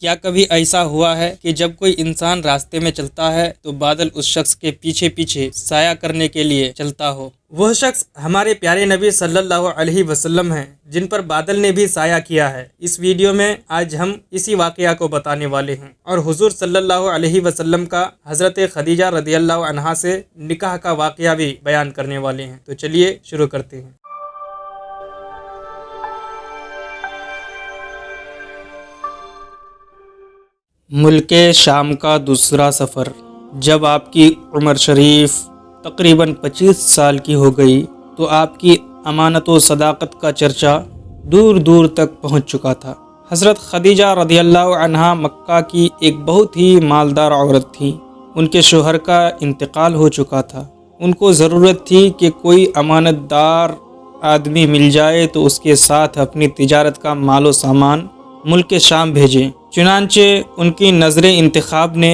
کیا کبھی ایسا ہوا ہے کہ جب کوئی انسان راستے میں چلتا ہے تو بادل اس شخص کے پیچھے پیچھے سایہ کرنے کے لیے چلتا ہو؟ وہ شخص ہمارے پیارے نبی صلی اللہ علیہ وسلم ہیں، جن پر بادل نے بھی سایہ کیا ہے۔ اس ویڈیو میں آج ہم اسی واقعہ کو بتانے والے ہیں اور حضور صلی اللہ علیہ وسلم کا حضرت خدیجہ رضی اللہ عنہا سے نکاح کا واقعہ بھی بیان کرنے والے ہیں۔ تو چلیے شروع کرتے ہیں۔ ملک شام کا دوسرا سفر۔ جب آپ کی عمر شریف تقریباً 25 سال کی ہو گئی تو آپ کی امانت و صداقت کا چرچا دور دور تک پہنچ چکا تھا۔ حضرت خدیجہ رضی اللہ عنہا مکہ کی ایک بہت ہی مالدار عورت تھی۔ ان کے شوہر کا انتقال ہو چکا تھا۔ ان کو ضرورت تھی کہ کوئی امانت دار آدمی مل جائے تو اس کے ساتھ اپنی تجارت کا مال و سامان ملک شام بھیجیں۔ چنانچہ ان کی نظر انتخاب نے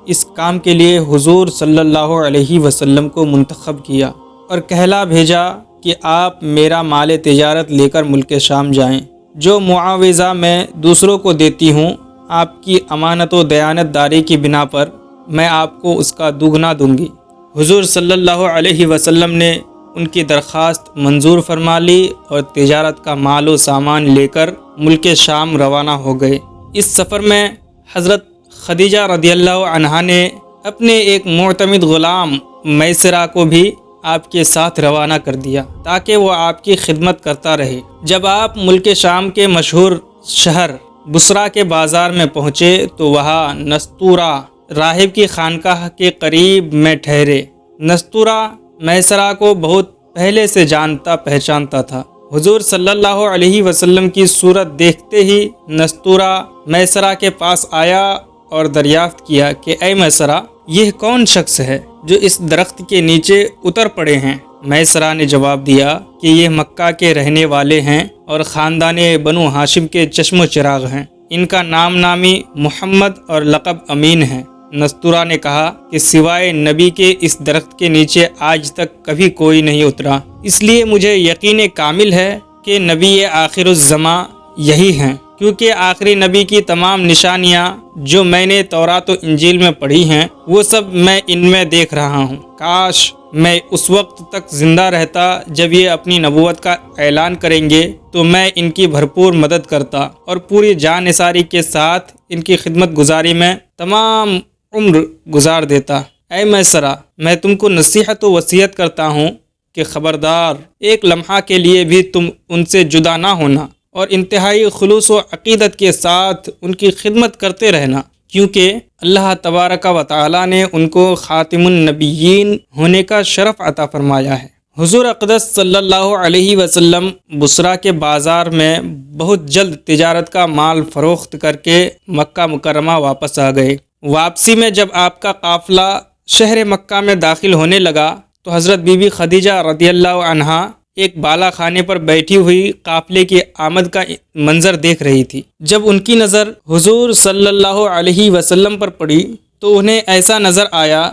اس کام کے لیے حضور صلی اللہ علیہ وسلم کو منتخب کیا اور کہلا بھیجا کہ آپ میرا مال تجارت لے کر ملک شام جائیں۔ جو معاوضہ میں دوسروں کو دیتی ہوں، آپ کی امانت و دیانت داری کی بنا پر میں آپ کو اس کا دوگنا دوں گی۔ حضور صلی اللہ علیہ وسلم نے ان کی درخواست منظور فرما لی اور تجارت کا مال و سامان لے کر ملک شام روانہ ہو گئے۔ اس سفر میں حضرت خدیجہ رضی اللہ عنہا نے اپنے ایک معتمد غلام میسرہ کو بھی آپ کے ساتھ روانہ کر دیا تاکہ وہ آپ کی خدمت کرتا رہے۔ جب آپ ملک شام کے مشہور شہر بصرہ کے بازار میں پہنچے تو وہاں نستورہ راہب کی خانقاہ کے قریب میں ٹھہرے۔ نستورہ میسرہ کو بہت پہلے سے جانتا پہچانتا تھا۔ حضور صلی اللہ علیہ وسلم کی صورت دیکھتے ہی نستورہ میسرہ کے پاس آیا اور دریافت کیا کہ اے میسرہ، یہ کون شخص ہے جو اس درخت کے نیچے اتر پڑے ہیں؟ میسرہ نے جواب دیا کہ یہ مکہ کے رہنے والے ہیں اور خاندان بنو ہاشم کے چشم و چراغ ہیں۔ ان کا نام نامی محمد اور لقب امین ہے۔ نستورہ نے کہا کہ سوائے نبی کے اس درخت کے نیچے آج تک کبھی کوئی نہیں اترا، اس لیے مجھے یقین کامل ہے کہ نبی آخر الزماں یہی ہیں، کیونکہ آخری نبی کی تمام نشانیاں جو میں نے تورات و انجیل میں پڑھی ہیں وہ سب میں ان میں دیکھ رہا ہوں۔ کاش میں اس وقت تک زندہ رہتا جب یہ اپنی نبوت کا اعلان کریں گے تو میں ان کی بھرپور مدد کرتا اور پوری جان نثاری کے ساتھ ان کی خدمت گزاری میں تمام عمر گزار دیتا۔ اے میسرہ، میں تم کو نصیحت و وصیت کرتا ہوں کہ خبردار، ایک لمحہ کے لیے بھی تم ان سے جدا نہ ہونا اور انتہائی خلوص و عقیدت کے ساتھ ان کی خدمت کرتے رہنا، کیونکہ اللہ تبارک و تعالی نے ان کو خاتم النبیین ہونے کا شرف عطا فرمایا ہے۔ حضور اقدس صلی اللہ علیہ وسلم بصرہ کے بازار میں بہت جلد تجارت کا مال فروخت کر کے مکہ مکرمہ واپس آ گئے۔ واپسی میں جب آپ کا قافلہ شہر مکہ میں داخل ہونے لگا تو حضرت بی بی خدیجہ رضی اللہ عنہا ایک بالا خانے پر بیٹھی ہوئی قافلے کی آمد کا منظر دیکھ رہی تھی۔ جب ان کی نظر حضور صلی اللہ علیہ وسلم پر پڑی تو انہیں ایسا نظر آیا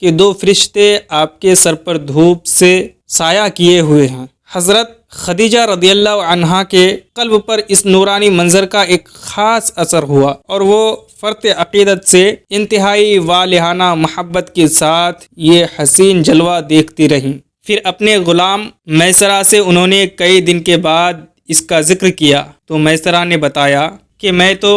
کہ دو فرشتے آپ کے سر پر دھوپ سے سایہ کیے ہوئے ہیں۔ حضرت خدیجہ رضی اللہ عنہا کے قلب پر اس نورانی منظر کا ایک خاص اثر ہوا اور وہ فرط عقیدت سے انتہائی والہانہ محبت کے ساتھ یہ حسین جلوہ دیکھتی رہیں۔ پھر اپنے غلام میسرہ سے انہوں نے کئی دن کے بعد اس کا ذکر کیا تو میسرہ نے بتایا کہ میں تو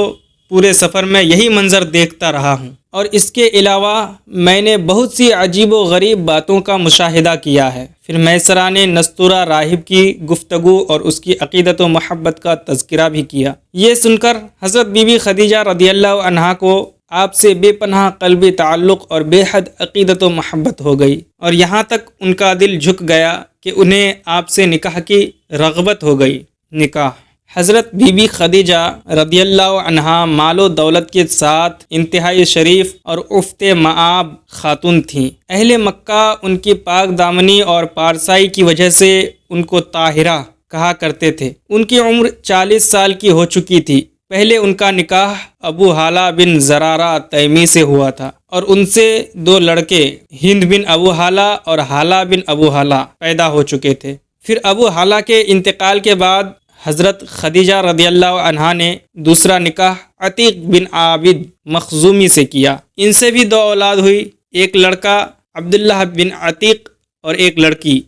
پورے سفر میں یہی منظر دیکھتا رہا ہوں اور اس کے علاوہ میں نے بہت سی عجیب و غریب باتوں کا مشاہدہ کیا ہے۔ پھر میسرہ نے نستورہ راہب کی گفتگو اور اس کی عقیدت و محبت کا تذکرہ بھی کیا۔ یہ سن کر حضرت بی بی خدیجہ رضی اللہ عنہا کو آپ سے بے پناہ قلبی تعلق اور بے حد عقیدت و محبت ہو گئی اور یہاں تک ان کا دل جھک گیا کہ انہیں آپ سے نکاح کی رغبت ہو گئی۔ نکاح۔ حضرت بی بی خدیجہ رضی اللہ عنہا مال و دولت کے ساتھ انتہائی شریف اور عفت مآب خاتون تھیں۔ اہل مکہ ان کی پاک دامنی اور پارسائی کی وجہ سے ان کو طاہرہ کہا کرتے تھے۔ ان کی عمر 40 سال کی ہو چکی تھی۔ پہلے ان کا نکاح ابو حالہ بن زرارہ تیمی سے ہوا تھا اور ان سے 2 لڑکے ہند بن ابو حالہ اور حالہ بن ابو حالہ پیدا ہو چکے تھے۔ پھر ابو حالہ کے انتقال کے بعد حضرت خدیجہ رضی اللہ عنہا نے دوسرا نکاح عتیق بن عابد مخزومی سے کیا۔ ان سے بھی 2 اولاد ہوئی، ایک لڑکا عبداللہ بن عتیق اور ایک لڑکی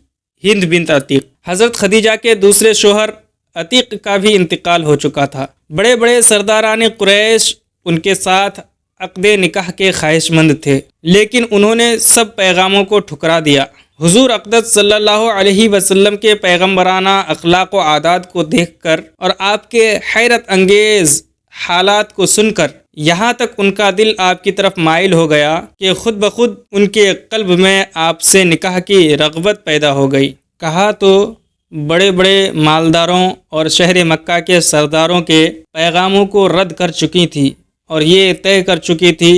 ہند بنت عتیق۔ حضرت خدیجہ کے دوسرے شوہر عتیق کا بھی انتقال ہو چکا تھا۔ بڑے بڑے سرداران قریش ان کے ساتھ عقد نکاح کے خواہش مند تھے، لیکن انہوں نے سب پیغاموں کو ٹھکرا دیا۔ حضور اقدس صلی اللہ علیہ وسلم کے پیغمبرانہ اخلاق و عادات کو دیکھ کر اور آپ کے حیرت انگیز حالات کو سن کر یہاں تک ان کا دل آپ کی طرف مائل ہو گیا کہ خود بخود ان کے قلب میں آپ سے نکاح کی رغبت پیدا ہو گئی۔ کہا تو بڑے بڑے مالداروں اور شہر مکہ کے سرداروں کے پیغاموں کو رد کر چکی تھی اور یہ طے کر چکی تھی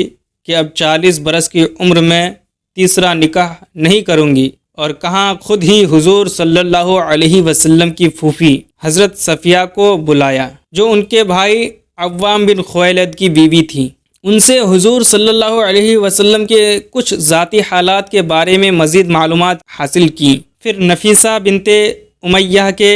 کہ اب 40 برس کی عمر میں تیسرا نکاح نہیں کروں گی، اور کہاں خود ہی حضور صلی اللہ علیہ وسلم کی پھوپھی حضرت صفیہ کو بلایا، جو ان کے بھائی عوام بن خویلد کی بیوی تھی۔ ان سے حضور صلی اللہ علیہ وسلم کے کچھ ذاتی حالات کے بارے میں مزید معلومات حاصل کی۔ پھر نفیسہ بنت امیہ کے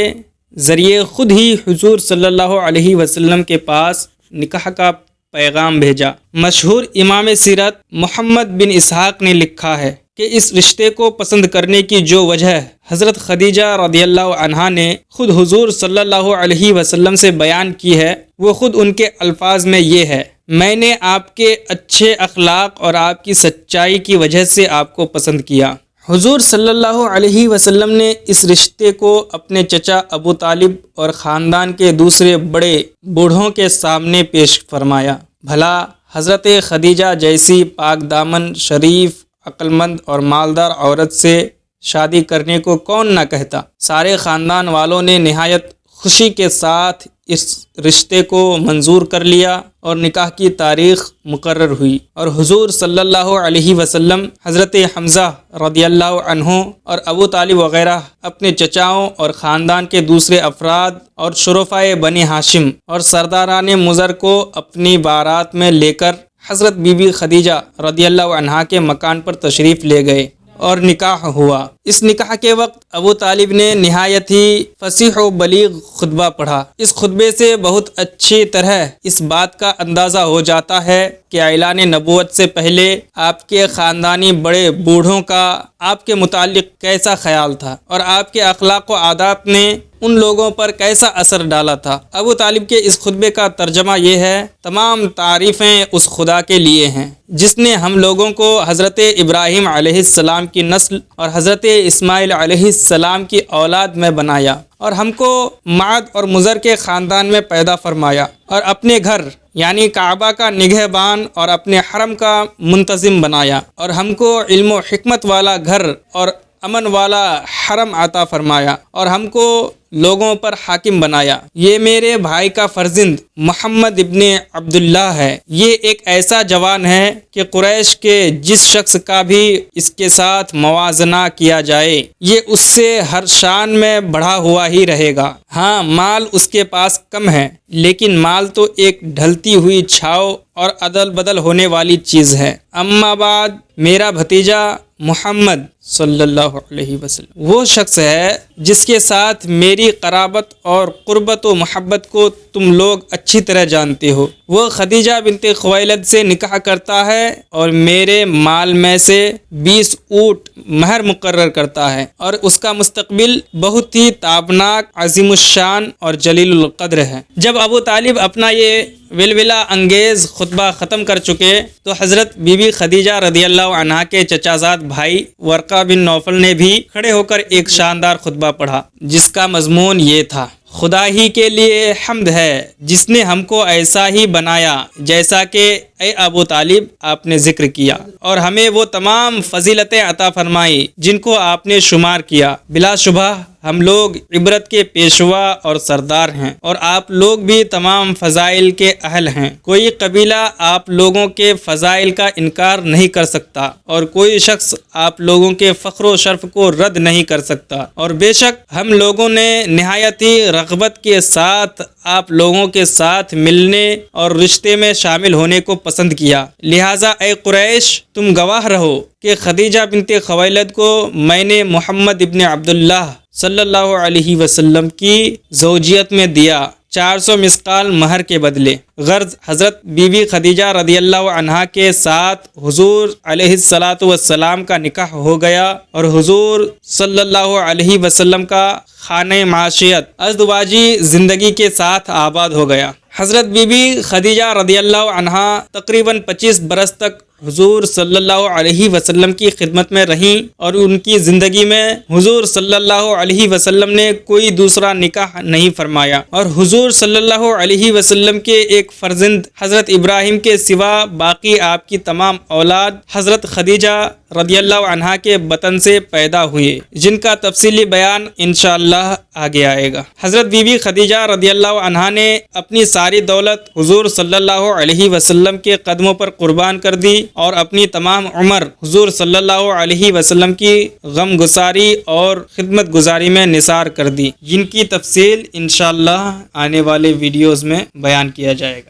ذریعے خود ہی حضور صلی اللہ علیہ وسلم کے پاس نکاح کا پیغام بھیجا۔ مشہور امام سیرت محمد بن اسحاق نے لکھا ہے کہ اس رشتے کو پسند کرنے کی جو وجہ حضرت خدیجہ رضی اللہ عنہا نے خود حضور صلی اللہ علیہ وسلم سے بیان کی ہے، وہ خود ان کے الفاظ میں یہ ہے: میں نے آپ کے اچھے اخلاق اور آپ کی سچائی کی وجہ سے آپ کو پسند کیا۔ حضور صلی اللہ علیہ وسلم نے اس رشتے کو اپنے چچا ابو طالب اور خاندان کے دوسرے بڑے بوڑھوں کے سامنے پیش فرمایا۔ بھلا حضرت خدیجہ جیسی پاک دامن، شریف، عقل مند اور مالدار عورت سے شادی کرنے کو کون نہ کہتا۔ سارے خاندان والوں نے نہایت خوشی کے ساتھ اس رشتے کو منظور کر لیا اور نکاح کی تاریخ مقرر ہوئی، اور حضور صلی اللہ علیہ وسلم حضرت حمزہ رضی اللہ عنہ اور ابو طالب وغیرہ اپنے چچاؤں اور خاندان کے دوسرے افراد اور شرفائے بنی ہاشم اور سرداران مضر کو اپنی بارات میں لے کر حضرت بی بی خدیجہ رضی اللہ عنہا کے مکان پر تشریف لے گئے اور نکاح ہوا۔ اس نکاح کے وقت ابو طالب نے نہایت ہی فصیح و بلیغ خطبہ پڑھا۔ اس خطبے سے بہت اچھی طرح اس بات کا اندازہ ہو جاتا ہے کہ اعلان نبوت سے پہلے آپ کے خاندانی بڑے بوڑھوں کا آپ کے متعلق کیسا خیال تھا اور آپ کے اخلاق و عادات نے ان لوگوں پر کیسا اثر ڈالا تھا۔ ابو طالب کے اس خطبے کا ترجمہ یہ ہے: تمام تعریفیں اس خدا کے لیے ہیں جس نے ہم لوگوں کو حضرت ابراہیم علیہ السلام کی نسل اور حضرت اسماعیل علیہ السلام کی اولاد میں بنایا، اور ہم کو معد اور مضر کے خاندان میں پیدا فرمایا، اور اپنے گھر یعنی کعبہ کا نگہبان اور اپنے حرم کا منتظم بنایا، اور ہم کو علم و حکمت والا گھر اور امن والا حرم عطا فرمایا، اور ہم کو لوگوں پر حاکم بنایا۔ یہ میرے بھائی کا فرزند محمد ابن عبداللہ ہے۔ یہ ایک ایسا جوان ہے کہ قریش کے جس شخص کا بھی اس کے ساتھ موازنہ کیا جائے یہ اس سے ہر شان میں بڑھا ہوا ہی رہے گا۔ ہاں، مال اس کے پاس کم ہے، لیکن مال تو ایک ڈھلتی ہوئی چھاؤ اور عدل بدل ہونے والی چیز ہے۔ اما بعد، میرا بھتیجا محمد صلی اللہ علیہ وسلم وہ شخص ہے جس کے ساتھ میری قرابت اور قربت و محبت کو تم لوگ اچھی طرح جانتے ہو۔ وہ خدیجہ بنت خویلد سے نکاح کرتا ہے اور میرے مال میں سے 20 اونٹ مہر مقرر کرتا ہے، اور اس کا مستقبل بہت ہی تابناک، عظیم الشان اور جلیل القدر ہے۔ جب ابو طالب اپنا یہ ولولہ انگیز خطبہ ختم کر چکے تو حضرت بی بی خدیجہ رضی اللہ عنہا کے چچا زاد بھائی ورقہ بن نوفل نے بھی کھڑے ہو کر ایک شاندار خطبہ پڑھا، جس کا مضمون یہ تھا: خدا ہی کے لیے حمد ہے جس نے ہم کو ایسا ہی بنایا جیسا کہ اے ابو طالب آپ نے ذکر کیا، اور ہمیں وہ تمام فضیلتیں عطا فرمائی جن کو آپ نے شمار کیا۔ بلا شبہ ہم لوگ عبرت کے پیشوا اور سردار ہیں، اور آپ لوگ بھی تمام فضائل کے اہل ہیں۔ کوئی قبیلہ آپ لوگوں کے فضائل کا انکار نہیں کر سکتا، اور کوئی شخص آپ لوگوں کے فخر و شرف کو رد نہیں کر سکتا، اور بے شک ہم لوگوں نے نہایت ہی رغبت کے ساتھ آپ لوگوں کے ساتھ ملنے اور رشتے میں شامل ہونے کو پسند کیا۔ لہٰذا اے قریش، تم گواہ رہو کہ خدیجہ بنت خویلد کو میں نے محمد ابن عبداللہ صلی اللہ علیہ وسلم کی زوجیت میں دیا 400 مسقال مہر کے بدلے۔ غرض حضرت بی بی خدیجہ رضی اللہ عنہا کے ساتھ حضور علیہ الصلاۃ والسلام کا نکاح ہو گیا اور حضور صلی اللہ علیہ وسلم کا خانہ معاشیت ازدواجی زندگی کے ساتھ آباد ہو گیا۔ حضرت بی بی خدیجہ رضی اللہ عنہا تقریباً 25 برس تک حضور صلی اللہ علیہ وسلم کی خدمت میں رہیں اور ان کی زندگی میں حضور صلی اللہ علیہ وسلم نے کوئی دوسرا نکاح نہیں فرمایا، اور حضور صلی اللہ علیہ وسلم کے ایک فرزند حضرت ابراہیم کے سوا باقی آپ کی تمام اولاد حضرت خدیجہ رضی اللہ عنہا کے بطن سے پیدا ہوئے، جن کا تفصیلی بیان انشاءاللہ آگے آئے گا۔ حضرت بی بی خدیجہ رضی اللہ عنہا نے اپنی ساری دولت حضور صلی اللہ علیہ وسلم کے قدموں پر قربان کر دی اور اپنی تمام عمر حضور صلی اللہ علیہ وسلم کی غم گساری اور خدمت گزاری میں نثار کر دی، جن کی تفصیل انشاءاللہ آنے والے ویڈیوز میں بیان کیا جائے گا۔